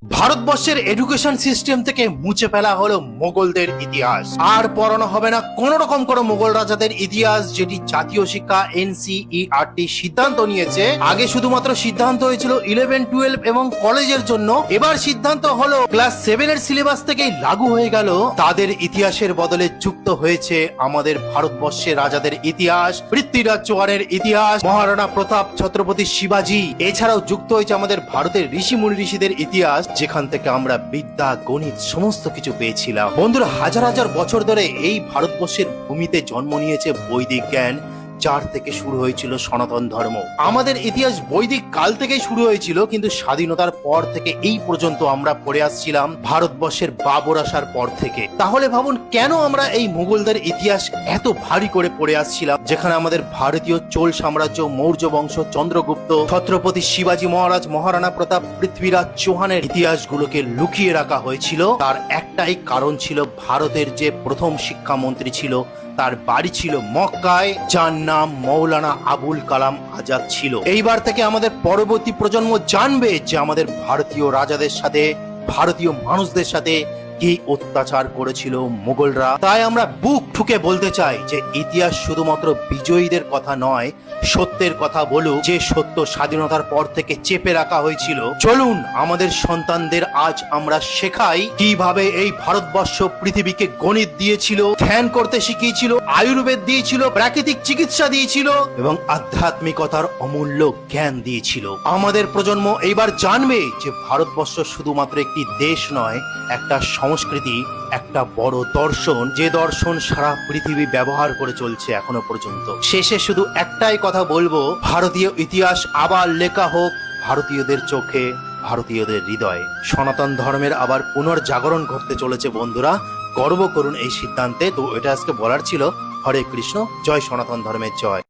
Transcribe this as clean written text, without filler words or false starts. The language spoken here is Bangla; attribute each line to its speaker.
Speaker 1: ভারতবর্ষের এডুকেশন সিস্টেম থেকে মুছে ফেলা হলো মোগলদের ইতিহাস। আর পড়ানো হবে না কোন রকম কোনো মোগল রাজাদের ইতিহাস, যেটি জাতীয় শিক্ষা NCERT সিদ্ধান্ত নিয়েছে। আগে শুধুমাত্র সিদ্ধান্ত হয়েছিল 11, 12 এবং কলেজের জন্য, এবার সিদ্ধান্ত হলো ক্লাস 7 এর সিলেবাস থেকেই লাগু হয়ে গেল। তাদের ইতিহাসের বদলে যুক্ত হয়েছে আমাদের ভারতবর্ষের রাজাদের ইতিহাস, পৃথ্বীরাজ চৌহানের ইতিহাস, মহারাণা প্রতাপ, ছত্রপতি শিবাজি। এছাড়াও যুক্ত হয়েছে আমাদের ভারতের ঋষি মুনি ঋষিদের ইতিহাস, যেখান থেকে আমরা বিদ্যা, গণিত সমস্ত কিছু পেয়েছিলাম। বন্ধুরা, হাজার হাজার বছর ধরে এই ভারতবর্ষের ভূমিতে জন্ম নিয়েছে বৈদিক জ্ঞান, যার থেকে শুরু হয়েছিল সনাতন ধর্ম। আমাদের ইতিহাস বৈদিক কাল থেকেই শুরু হয়েছিল, কিন্তু স্বাধীনতার পর থেকে এই পর্যন্ত আমরা পড়ে আসছিলাম ভারতবর্ষের বাবর আসার পর থেকে। তাহলে ভাবুন, কেন আমরা এই মুঘলদের ইতিহাস এত ভারী করে পড়ে আসছিলাম, যেখানে আমাদের ভারতীয় চোল সাম্রাজ্য, মৌর্য বংশ, চন্দ্রগুপ্ত, ছত্রপতি শিবাজি মহারাজ, মহারাণা প্রতাপ, পৃথ্বীরাজ চৌহানের ইতিহাসগুলোকে লুকিয়ে রাখা হয়েছিল। তার একটাই কারণ ছিল, ভারতের যে প্রথম শিক্ষামন্ত্রী ছিল তার বাড়ি ছিল মক্কায়, যার নাম মৌলানা আবুল কালাম আজাদ ছিল। এইবার থেকে আমাদের পরবর্তী প্রজন্ম জানবে যে আমাদের ভারতীয় রাজাদের সাথে, ভারতীয় মানুষদের সাথে কি অত্যাচার করেছিল মুঘলরা। তাই আমরা বুক ঠুকে বলতে চাই যে ইতিহাস শুধুমাত্র বিজয়ীদের কথা নয়, সত্যের কথা বলুক, যে সত্য স্বাধীনতার পর থেকে চেপে রাখা হয়েছিল। চলুন আমাদের সন্তানদের আজ আমরা শেখাই কিভাবে এই ভারতবর্ষ পৃথিবীকে গণিত দিয়েছিল, ধ্যান করতে শিখিয়েছিল, আয়ুর্বেদ দিয়েছিল, প্রাকৃতিক চিকিৎসা দিয়েছিল এবং আধ্যাত্মিকতার অমূল্য জ্ঞান দিয়েছিল। আমাদের প্রজন্ম এইবার জানবে যে ভারতবর্ষ শুধুমাত্র একটি দেশ নয়, একটা সংস্কৃতি, একটা বড় দর্শন, যে দর্শন সারা পৃথিবী ব্যবহার করে চলছে এখনো পর্যন্ত। শেষে শুধু একটাই কথা বলবো, ভারতীয় ইতিহাস আবার লেখা হোক ভারতীয়দের চোখে, ভারতীয়দের হৃদয়ে। সনাতন ধর্মের আবার পুনর্জাগরণ ঘটতে চলেছে বন্ধুরা, গর্ব করুন এই সিদ্ধান্তে। তো এটা আজকে বলার ছিল। হরে কৃষ্ণ, জয় সনাতন ধর্মের জয়।